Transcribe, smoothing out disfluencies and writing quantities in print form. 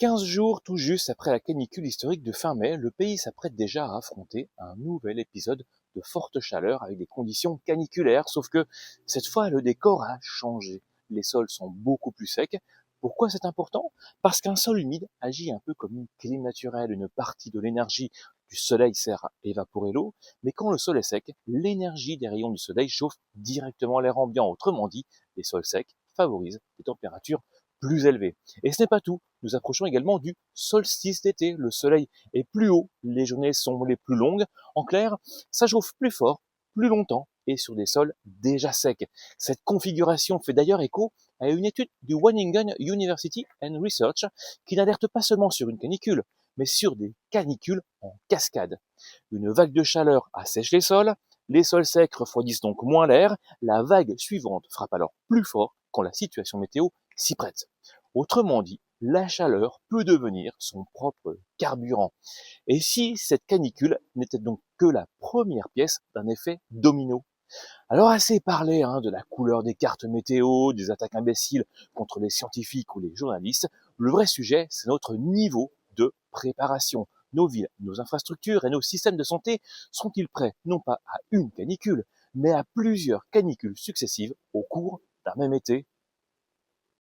15 jours tout juste après la canicule historique de fin mai, le pays s'apprête déjà à affronter un nouvel épisode de forte chaleur avec des conditions caniculaires, sauf que cette fois le décor a changé. Les sols sont beaucoup plus secs. Pourquoi c'est important? Parce qu'un sol humide agit un peu comme une clim naturelle, une partie de l'énergie du soleil sert à évaporer l'eau, mais quand le sol est sec, l'énergie des rayons du soleil chauffe directement l'air ambiant. Autrement dit, les sols secs favorisent des températures plus élevées. Et ce n'est pas tout. Nous approchons également du solstice d'été. Le soleil est plus haut, les journées sont les plus longues. En clair, ça chauffe plus fort, plus longtemps et sur des sols déjà secs. Cette configuration fait d'ailleurs écho à une étude du Wageningen University and Research qui n'alerte pas seulement sur une canicule, mais sur des canicules en cascade. Une vague de chaleur assèche les sols secs refroidissent donc moins l'air, la vague suivante frappe alors plus fort quand la situation météo s'y prête. Autrement dit, la chaleur peut devenir son propre carburant. Et si cette canicule n'était donc que la première pièce d'un effet domino? Alors assez parlé de la couleur des cartes météo, des attaques imbéciles contre les scientifiques ou les journalistes, le vrai sujet, c'est notre niveau de préparation. Nos villes, nos infrastructures et nos systèmes de santé sont-ils prêts non pas à une canicule, mais à plusieurs canicules successives au cours d'un même été?